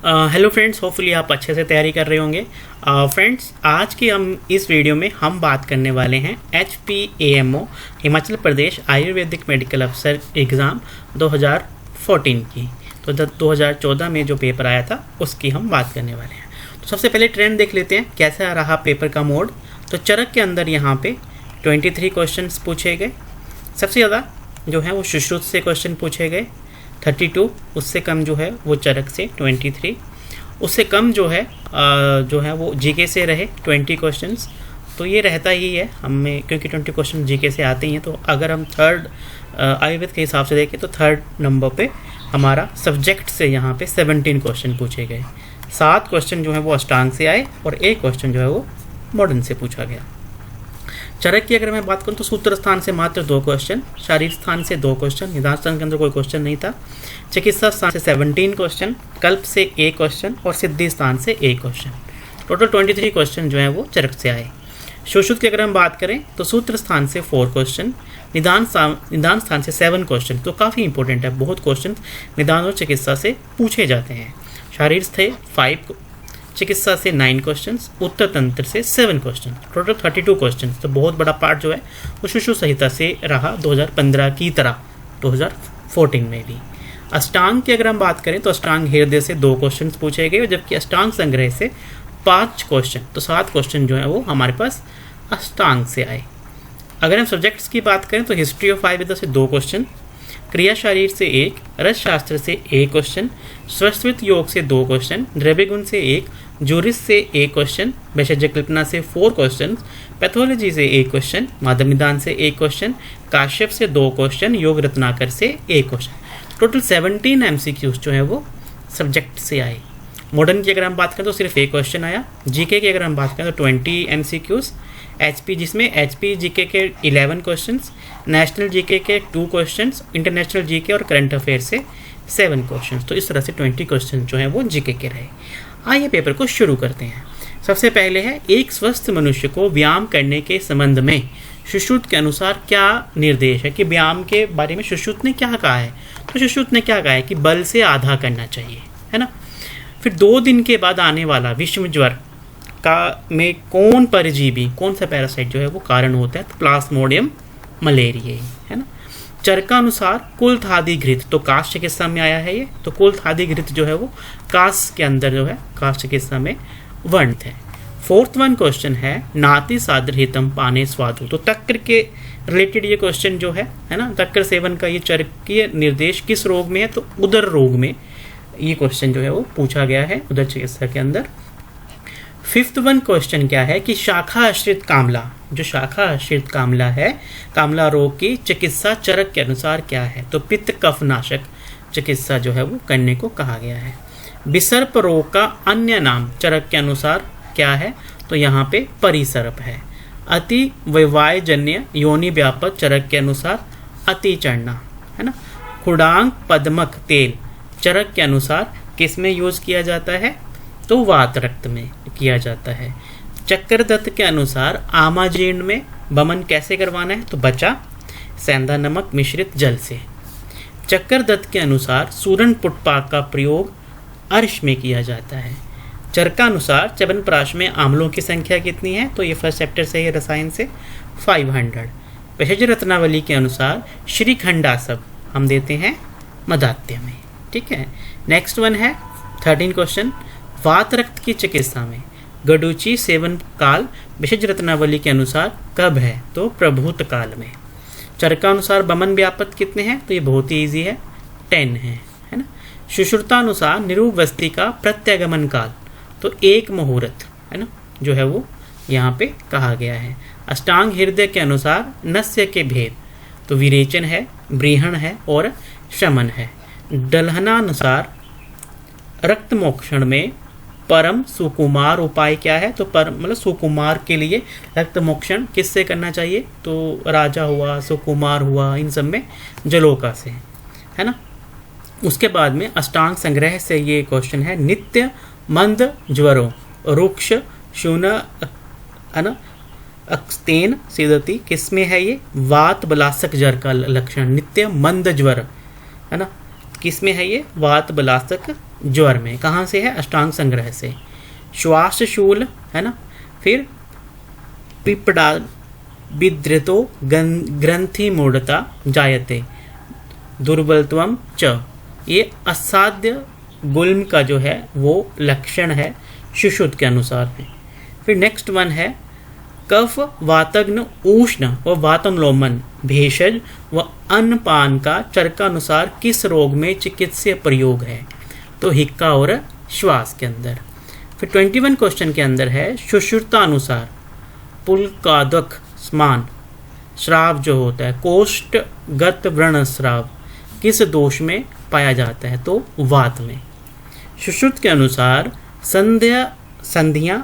Hello friends, hopefully आप अच्छे से तैयारी कर रहे होंगे। फ्रेंड्स, आज की हम इस वीडियो में हम बात करने वाले हैं HPAMO हिमाचल प्रदेश आयुर्वेदिक मेडिकल अफसर एग्ज़ाम 2014 की। तो 2014 में जो पेपर आया था उसकी हम बात करने वाले हैं। तो सबसे पहले ट्रेंड देख लेते हैं कैसा रहा पेपर का मोड। तो चरक के अंदर यहाँ पे 23 क्वेश्चन पूछे गए। सबसे ज़्यादा जो है वो सुश्रुत से क्वेश्चन पूछे गए 32, उससे कम जो है वो चरक से 23, उससे कम जो है वो जीके से रहे 20 क्वेश्चंस। तो ये रहता ही है हमें, क्योंकि 20 क्वेश्चन जीके से आते ही हैं। तो अगर हम थर्ड आयुर्वेद के हिसाब से देखें तो थर्ड नंबर पे हमारा सब्जेक्ट से यहाँ पे 17 क्वेश्चन पूछे गए। 7 क्वेश्चन जो है वो अष्टांग से आए और 1 क्वेश्चन जो है वो मॉडर्न से पूछा गया। चरक की अगर मैं बात करूँ तो सूत्र स्थान से मात्र 2 क्वेश्चन, शारीर स्थान से 2 क्वेश्चन, निदान स्थान के अंदर कोई क्वेश्चन नहीं था। चिकित्सा स्थान से 17 क्वेश्चन, कल्प से 1 क्वेश्चन और सिद्धि स्थान से 1 क्वेश्चन। टोटल 23 क्वेश्चन जो है वो चरक से आए। सुश्रुत की अगर हम बात करें तो सूत्र स्थान से 4 क्वेश्चन, निदान स्थान से 7 क्वेश्चन। तो काफ़ी इंपॉर्टेंट है, बहुत क्वेश्चन निदान और चिकित्सा से पूछे जाते हैं। शारीर थे 5, चिकित्सा से 9 क्वेश्चंस, उत्तर तंत्र से 7 क्वेश्चन, टोटल 32 क्वेश्चन। तो बहुत बड़ा पार्ट जो है वो सुश्रुत संहिता से रहा 2015 की तरह 2014 में भी। अष्टांग की अगर हम बात करें तो अष्टांग हृदय से 2 क्वेश्चन पूछे गए, जबकि अष्टांग संग्रह से 5 क्वेश्चन। तो 7 क्वेश्चन जो है वो हमारे पास अष्टांग से आए। अगर हम सब्जेक्ट्स की बात करें तो हिस्ट्री ऑफ आयुर्वेद से 2 क्वेश्चन, क्रिया शारीर से 1, रस शास्त्र से 1 क्वेश्चन, स्वस्वित योग से 2 क्वेश्चन, द्रव्य गुण से 1, ज्यूरिस से 1 क्वेश्चन, भेषज कल्पना से 4 क्वेश्चन, पैथोलॉजी से 1 क्वेश्चन, माधव निदान से 1 क्वेश्चन, काश्यप से 2 क्वेश्चन, योग रत्नाकर से 1 क्वेश्चन। टोटल 17 MCQs जो है वो सब्जेक्ट से आए। मॉडर्न की अगर हम बात करें तो सिर्फ 1 क्वेश्चन आया। जीके की अगर हम बात करें तो 20 MCQs, HP जिसमें HP जीके के 11 क्वेश्चंस, नेशनल जीके के 2 क्वेश्चंस, इंटरनेशनल जीके और करंट अफेयर से 7 क्वेश्चंस। तो इस तरह से 20 क्वेश्चन जो है वो जीके के रहे। आइए पेपर को शुरू करते हैं। सबसे पहले है, एक स्वस्थ मनुष्य को व्यायाम करने के संबंध में सुश्रुत के अनुसार क्या निर्देश है, कि व्यायाम के बारे में सुश्रुत ने क्या कहा है। तो सुश्रुत ने क्या कहा है कि बल से आधा करना चाहिए, है ना। फिर 2 दिन के बाद आने वाला विषम ज्वर का में कौन परजीवी, कौन सा पैरासाइट जो है वो कारण होता है, तो प्लाज्मोडियम मलेरिया, है ना। चरका अनुसार कुलथादि घृत, तो काश चिकित्सा में आया है ये। तो कुलथादि घृत जो है वो काश के अंदर जो है काश चिकित्सा में वर्णित है। 4th वन क्वेश्चन है, नाति सादर हितम पाने स्वादु। तो तक्र के रिलेटेड ये क्वेश्चन जो है ना, तक्र सेवन का ये चरकीय निर्देश किस रोग में है, तो उदर रोग में ये क्वेश्चन जो है वो पूछा गया है उदर चिकित्सा के अंदर। 5th वन क्वेश्चन क्या है कि शाखा आश्रित कामला, जो शाखा आश्रित कामला है, कामला रोग की चिकित्सा चरक के अनुसार क्या है। तो पित्त कफ नाशक चिकित्सा जो है वो करने को कहा गया है। विसर्प रोग का अन्य नाम चरक के अनुसार क्या है, तो यहाँ पे परिसर्प है। अति वैवायजन्य योनि व्यापक चरक के अनुसार अति चढ़ना, है ना। खुडांग पद्मक तेल चरक के अनुसार किस में यूज किया जाता है, तो वात रक्त में किया जाता है। चक्रदत्त के अनुसार आमाजीर्ण में बमन कैसे करवाना है, तो बचा सेंधा नमक मिश्रित जल से। चक्रदत्त के अनुसार सूरन पुटपाक का प्रयोग अर्श में किया जाता है। चरका अनुसार च्यवनप्राश में आम्लों की संख्या कितनी है, तो ये फर्स्ट चैप्टर से है रसायन से 500। भेषज रत्नावली के अनुसार श्रीखंडासव हम देते हैं मदात्य में, ठीक है। नेक्स्ट वन है 13 क्वेश्चन, वात रक्त की चिकित्सा में गडुची सेवन काल भेषज रत्नावली के अनुसार कब है, तो प्रभूत काल में। चरका अनुसार बमन व्यापक कितने हैं, तो ये बहुत ही ईजी है 10 है ना। सुश्रुतानुसार निरूप वस्ती का प्रत्यागमन काल, तो 1 मुहूर्त, है ना, जो है वो यहाँ पे कहा गया है। अष्टांग हृदय के अनुसार नस्य के भेद, तो विरेचन है, ब्रीहण है और शमन है। डलहनानुसार रक्त मोक्षण में परम सुकुमार उपाय क्या है, तो मतलब सुकुमार के लिए रक्त मोक्षण किससे करना चाहिए, तो राजा हुआ, सुकुमार हुआ, इन सब में जलोका से, है ना। उसके बाद में अष्टांग संग्रह से ये क्वेश्चन है, नित्य मंद ज्वरों रुक्ष शून, है ना, अक्स्तेन सिदति, किस में है ये, वात बलासक ज्वर का लक्षण। नित्य मंद ज्वर, है ना, किस में है ये, वात बलासक ज्वर में, कहाँ से है? अष्टांग संग्रह से। श्वास शूल है ना, फिर पिपड़ा विद्रतो ग्रंथि मूढ़ता जायते दुर्बलत्वम च, ये असाध्य गुल्म का जो है वो लक्षण है सुश्रुत के अनुसार है। फिर नेक्स्ट वन है कफ वातग्न उष्ण व वातमलोमन भेषज व अन्नपान का चरकानुसार किस रोग में चिकित्सीय प्रयोग है? तो हिक्का और श्वास के अंदर। फिर 21 क्वेश्चन के अंदर है सुश्रुतानुसार पुलकादक स्मान श्राव जो होता है कोष्ठगत व्रण श्राव किस दोष में पाया जाता है? तो वात में। सुश्रुत के अनुसार संधियां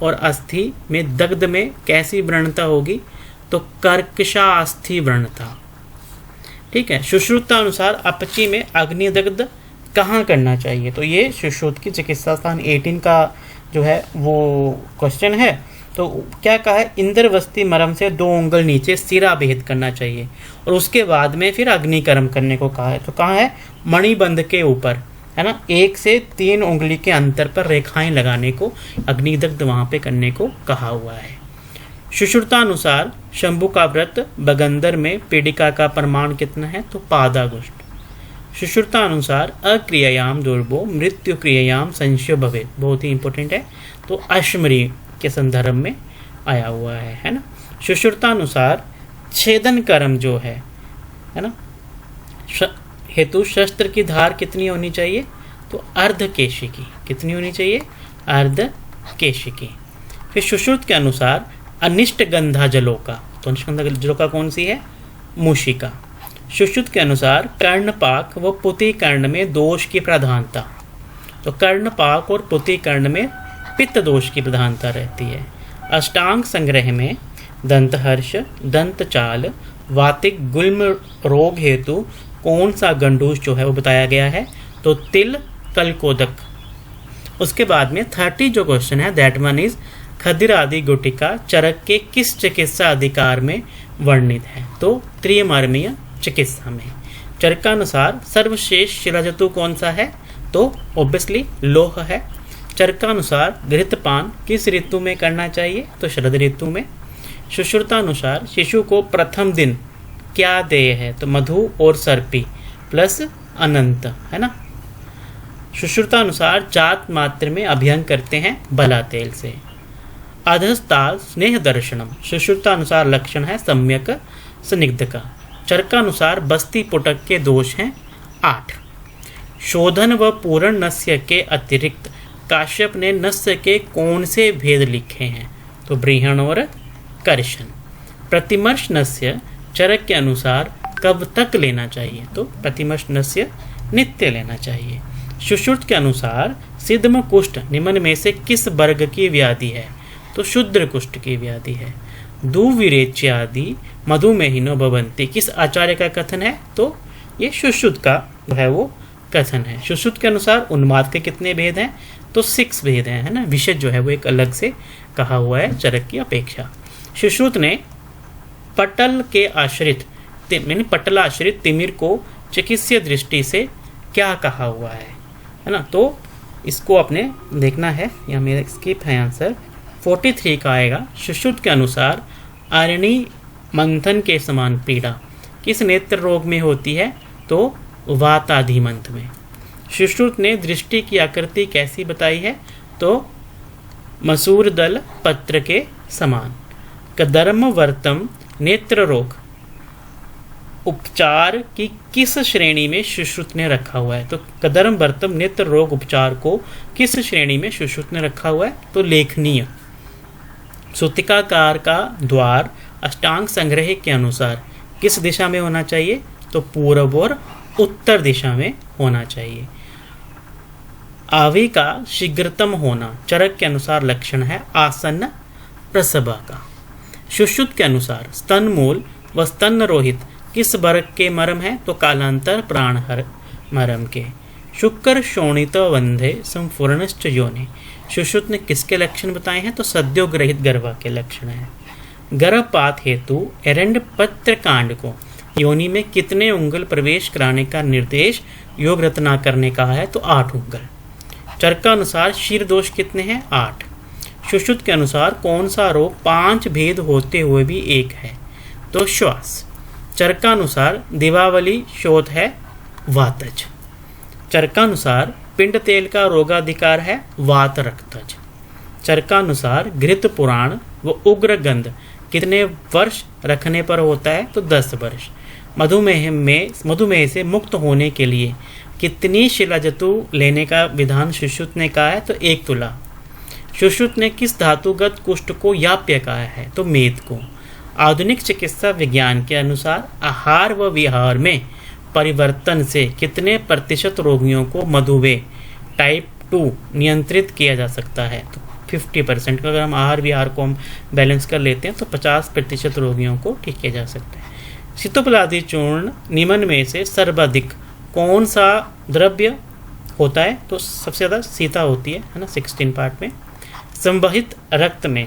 और अस्थि में दग्ध में कैसी व्रणता होगी? तो कर्कशास्थि व्रणता। ठीक है। सुश्रुत अनुसार अपची में अग्निदग्ध कहाँ करना चाहिए? तो ये सुश्रुत की चिकित्सा स्थान 18 का जो है वो क्वेश्चन है। तो क्या कहा है? इंद्रवस्ती मरम से 2 उंगल नीचे सिरा भेद करना चाहिए और उसके बाद में फिर अग्निकर्म करने को कहा है। तो कहाँ है? मणिबंध के ऊपर है ना, 1 से 3 उंगली के अंतर पर रेखाएं लगाने को अग्निदग्ध वहां पे करने को कहा हुआ है। सुश्रुतानुसार शंभु का व्रत बगंदर में पीड़िका का प्रमाण कितना है? तो पादागुष्ट। सुश्रुतानुसार अक्रियायाम दुर्भो मृत्यु क्रियायाम संशय भवे, बहुत ही इंपॉर्टेंट है। तो अश्मरी के संदर्भ में आया हुआ है ना। सुश्रुतानुसार छेदन कर्म जो है ना, हेतु शस्त्र की धार कितनी होनी चाहिए? तो अर्धकेशी की। कितनी होनी चाहिए? अर्धकेशी की। फिर सुश्रुत के अनुसार अनिष्ट गंधा जलों का, तो अनिष्ट गंधा जलों का कौन सी है? मूषिका। सुश्रुत के अनुसार कर्णपाक व पुति कर्ण में दोष की प्रधानता, तो कर्णपाक और पुति कर्ण में पित्त दोष की प्रधानता रहती है। अष्टांग संग्रह में दंतहर्ष, दंतचाल, वातिक गुल्म रोग हेतु कौन सा गंडूस जो है वो बताया गया है? तो तिल कलकोदक। उसके बाद में 30 जो क्वेश्चन है दैट वन इज खदिर आदि गुटिका चरक के किस चिकित्सा अधिकार में वर्णित है? तो त्रिमर्मीय चिकित्सा में। चरकानुसार सर्वश्रेष्ठ शिलाजतु कौन सा है? तो ऑब्वियसली लोह है। चरकानुसार घृतपान किस ऋतु में करना चाहिए? तो शरद ऋतु में। सुश्रुतानुसार शिशु को प्रथम दिन क्या देय है? तो मधु और सर्पी प्लस अनंत है ना। सुश्रुतानुसार जात मात्र में अभ्यंग करते हैं बला तेल से। अधस्ताल स्नेह दर्शनम सुश्रुतानुसार लक्षण है सम्यक स्निग्ध का। चरकानुसार बस्ती पुटक के दोष हैं 8। शोधन व पूर्ण नस्य के अतिरिक्त काश्यप ने नस्य के कौन से भेद लिखे हैं? तो बृहण और कर्षण। प्रतिमर्श नस्य चरक के अनुसार कब तक लेना चाहिए? तो प्रतिमर्श नस्य नित्य लेना चाहिए। सुश्रुत के अनुसार सिद्धम कुष्ठ निम्न में से किस वर्ग की व्याधि है? तो शुद्र कुष्ठ की व्याधि है। दुविरेच्यादि मधुमेहिनो भवन्ति किस आचार्य का कथन है? तो ये सुश्रुत का है वो कथन है। सुश्रुत के अनुसार उन्माद के कितने भेद हैं? तो 6 भेद हैं है ना। विषय जो है वो एक अलग से कहा हुआ है चरक की अपेक्षा। सुश्रुत ने पटल के आश्रित पटलाश्रित तिमिर को चिकित्सीय दृष्टि से क्या कहा हुआ है ना। तो इसको अपने देखना है, यहाँ मेरा स्किप है आंसर 43 का आएगा। सुश्रुत के अनुसार अरणि मंथन के समान पीड़ा किस नेत्र रोग में होती है? तो वाताधिमंथ में। सुश्रुत ने दृष्टि की आकृति कैसी बताई है? तो मसूर दल पत्र के समान। कदर्मवर्तम नेत्र रोग उपचार की किस श्रेणी में सुश्रुत ने रखा हुआ है? तो कदर्मवर्तम नेत्र रोग उपचार को किस श्रेणी में सुश्रुत ने रखा हुआ है? तो लेखनीय। सूतिकाकार का द्वार अष्टांग संग्रह के अनुसार किस दिशा में होना चाहिए? तो पूर्व और उत्तर दिशा में होना चाहिए। आवि का शीघ्रतम होना चरक के अनुसार लक्षण है आसन्न प्रसवा का। सुश्रुत के अनुसार स्तन मूल व स्तन रोहित किस वर्ग के मरम है? तो कालांतर प्राणहर मरम के। शुक्र शोणित वंधे संपूर्णश्च योनि सुश्रुत ने किसके लक्षण बताए हैं? तो सद्योग्रहित गर्भा के लक्षण है। गर्भपात हेतु एरंड पत्र कांड को योनि में कितने उंगल प्रवेश कराने का निर्देश योग रत्ना करने कहा है तो 8 उंगल। चरक का अनुसार शीर दोष कितने हैं? 8। सुश्रुत के अनुसार कौन सा रोग 5 भेद होते हुए भी एक है? तो श्वास। चरक का अनुसार दीपावली शोध है वातज। चरक का अनुसार पिंड तेल का रोगाधिकार है वात रक्तज। चरक का अनुसार घृत पुराण व उग्र गंध कितने वर्ष रखने पर होता है? तो 10 वर्ष। मधुमेह से मुक्त होने के लिए कितनी शिलाजतु लेने का विधान सुश्रुत ने कहा है? तो 1 तुला। सुश्रुत ने किस धातुगत कुष्ठ को याप्य कहा है? तो मेद को। आधुनिक चिकित्सा विज्ञान के अनुसार आहार व विहार में परिवर्तन से कितने प्रतिशत रोगियों को मधुमेह टाइप 2 नियंत्रित किया जा सकता है? तो 50%। अगर हम आहार विहार को हम बैलेंस कर लेते हैं तो 50% रोगियों को ठीक किया जा सकता है। शीतोपलादी चूर्ण निम्न में से सर्वाधिक कौन सा द्रव्य होता है? तो सबसे ज़्यादा सीता होती है ना, 16 पार्ट में। संवहित रक्त में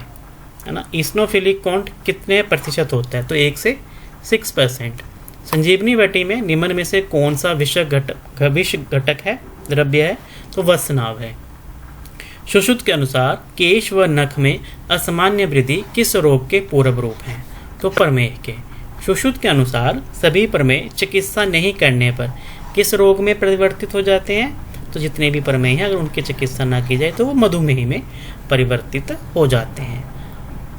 है ना इस्नोफिलिक काउंट कितने प्रतिशत होता है? तो 1 से 6%। संजीवनी वटी में निम्न में से कौन सा विष घटक है, द्रव्य है? तो वसनाव है। सुश्रुत के अनुसार केश व नख में असामान्य वृद्धि किस रोग के पूर्व रूप हैं? तो प्रमेह के। सुश्रुत के अनुसार सभी प्रमेह चिकित्सा नहीं करने पर किस रोग में परिवर्तित हो जाते हैं? तो जितने भी प्रमेह हैं अगर उनकी चिकित्सा ना की जाए तो वो मधुमेह में परिवर्तित हो जाते हैं।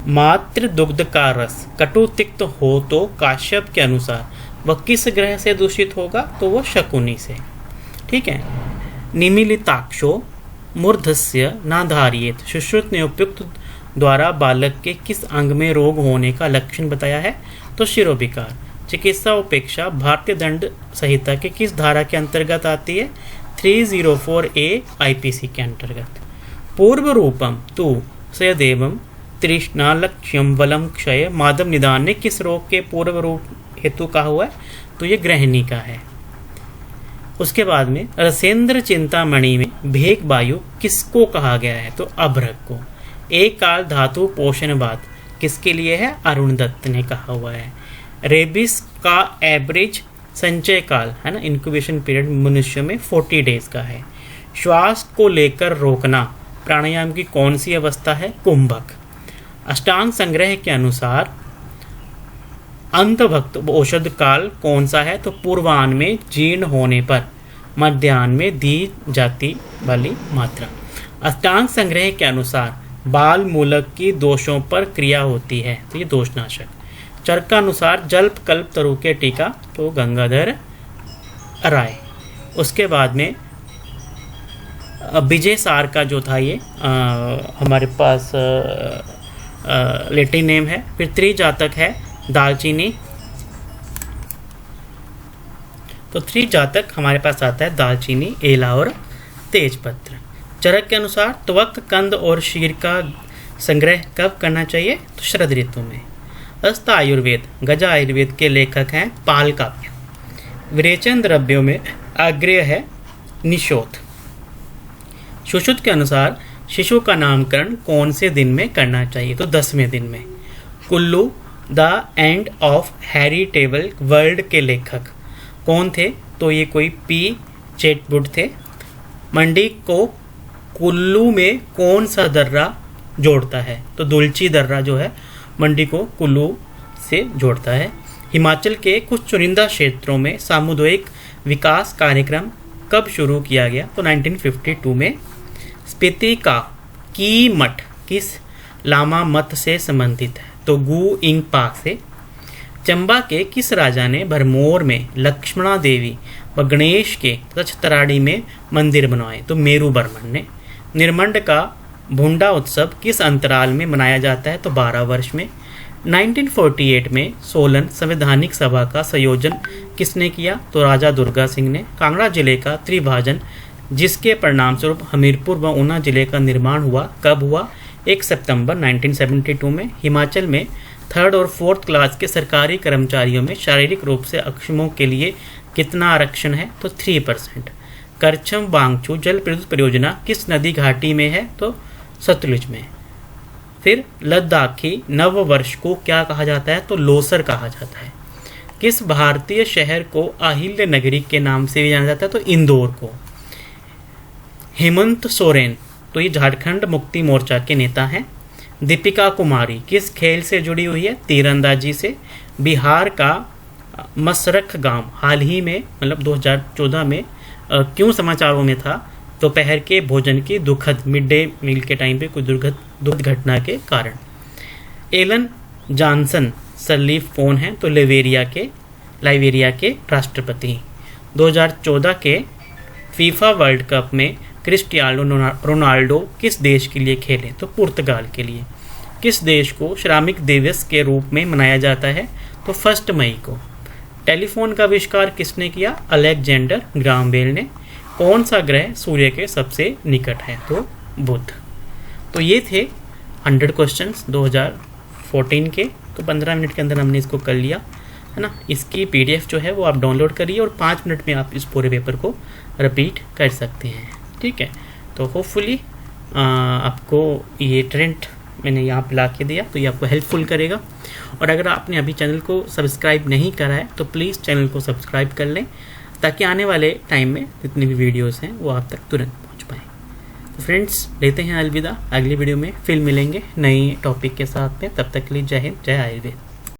मातृ दुग्ध का रस कटु तिक्त हो तो काश्यप के अनुसार वह किस ग्रह से दूषित होगा? तो वो शकुनी से। ठीक है। निमिलिताक्षो मूर्धस्य नाधारियेत। सुश्रुत ने उपयुक्त द्वारा बालक के किस अंग में रोग होने का लक्षण बताया है? तो शिरोविकार। चिकित्सा उपेक्षा भारतीय दंड संहिता के किस धारा के अंतर्गत आती है? 304A IPC के अंतर्गत। पूर्व रूपम तु सयदेवम तृष्णा लक्ष्यम बलम क्षय माधव निदान ने किस रोग के पूर्व रूप हेतु कहा हुआ है? तो ये गृहिणी का है। उसके बाद में रसेंद्र चिंतामणि में भेक वायु किसको कहा गया है? तो अभ्रक को। एक काल धातु पोषणवाद किसके लिए है? अरुण दत्त ने कहा हुआ है। रेबिस का एवरेज संचय काल है ना, इंक्यूबेशन पीरियड मनुष्य में 40 डेज का है। श्वास को लेकर रोकना प्राणायाम की कौन सी अवस्था है? कुंभक। अष्टांग संग्रह के अनुसार अंतभक्त औषध काल कौन सा है? तो पूर्वाह्न में जीर्ण होने पर मध्याह्न में दी जाती वाली मात्रा। अष्टांग संग्रह के अनुसार बाल मूलक की दोषों पर क्रिया होती है तो ये दोषनाशक। चरक का अनुसार जल्प कल्प तरु के टीका तो गंगाधर राय। उसके बाद में विजय सार का जो था ये हमारे पास लेटिन नेम है। फिर त्रिजातक है दालचीनी, तो त्रिजातक हमारे पास आता है दालचीनी, एला और तेजपत्र। चरक के त्वक, त्वक, कंद और शीर का संग्रह कब करना चाहिए? तो शरद ऋतु में। हस्त आयुर्वेद गजा आयुर्वेद के लेखक हैं पाल काव्य। विरेचन द्रव्यों में अग्रय है निशोथ। सुश्रुत के अनुसार शिशु का नामकरण कौन से दिन में करना चाहिए? तो 10वें दिन में। Kullu the end of Harry table world के लेखक कौन थे? तो ये कोई पी चेटवुड थे। मंडी को कुल्लू में कौन सा दर्रा जोड़ता है? तो दुलची दर्रा जो है मंडी को कुल्लू से जोड़ता है। हिमाचल के कुछ चुनिंदा क्षेत्रों में सामुदायिक विकास कार्यक्रम कब शुरू किया गया? तो 1952 में। स्पीति का की मठ किस लामा मत से संबंधित है? तो गु इंग पाक से। चंबा के किस राजा ने भरमौर में लक्ष्मणा देवी व गणेश के रचतराड़ी में मंदिर बनवाए? तो मेरू बर्मन ने। निर्मंड का भुंडा उत्सव किस अंतराल में मनाया जाता है? तो 12 वर्ष में। 1948 में सोलन संवैधानिक सभा का संयोजन किसने किया? तो राजा दुर्गा सिंह ने। कांगड़ा जिले का त्रिभाजन जिसके परिणाम स्वरूप हमीरपुर व ऊना जिले का निर्माण हुआ कब हुआ? 1 सितंबर 1972 में। हिमाचल में 3rd और 4th क्लास के सरकारी कर्मचारियों में शारीरिक रूप से अक्षमों के लिए कितना आरक्षण है? तो 3%। करछम बांगचू जल विद्युत परियोजना किस नदी घाटी में है? तो सतलुज में। फिर लद्दाखी नव वर्ष को क्या कहा जाता है? तो लोसर कहा जाता है। किस भारतीय शहर को अहिल्या नगरी के नाम से भी जाना जाता है? तो इंदौर को। हेमंत सोरेन, तो ये झारखंड मुक्ति मोर्चा के नेता हैं। दीपिका कुमारी किस खेल से जुड़ी हुई है? तीरंदाजी से। बिहार का मसरख गांव हाल ही में मतलब 2014 में क्यों समाचारों में था? दोपहर के भोजन की दुखद मिड डे मील के टाइम पे कोई दुखद घटना के कारण। एलन जॉनसन सरलीफ कौन है? तो लाइबेरिया के राष्ट्रपति। 2014 के फीफा वर्ल्ड कप में क्रिस्टियानो रोनाल्डो किस देश के लिए खेले? तो पुर्तगाल के लिए। किस देश को श्रमिक दिवस के रूप में मनाया जाता है? तो 1 मई को। टेलीफोन का आविष्कार किसने किया? अलेक्जेंडर ग्राहम बेल ने। कौन सा ग्रह सूर्य के सबसे निकट है? तो बुध। तो ये थे 100 क्वेश्चंस 2014 के। तो 15 मिनट के अंदर हमने इसको कर लिया है ना। इसकी PDF जो है वो आप डाउनलोड करिए और 5 मिनट में आप इस पूरे पेपर को रिपीट कर सकते हैं। ठीक है, तो होपफुली आपको ये ट्रेंड मैंने यहाँ पे ला के दिया तो ये आपको हेल्पफुल करेगा। और अगर आपने अभी चैनल को सब्सक्राइब नहीं करा है तो प्लीज़ चैनल को सब्सक्राइब कर लें, ताकि आने वाले टाइम में जितनी भी वीडियोस हैं वो आप तक तुरंत पहुँच पाएँ। तो फ्रेंड्स, लेते हैं अलविदा। अगली वीडियो में फिर मिलेंगे नई टॉपिक के साथ में। तब तक के लिए जय हिंद, जय आयुर्वेद।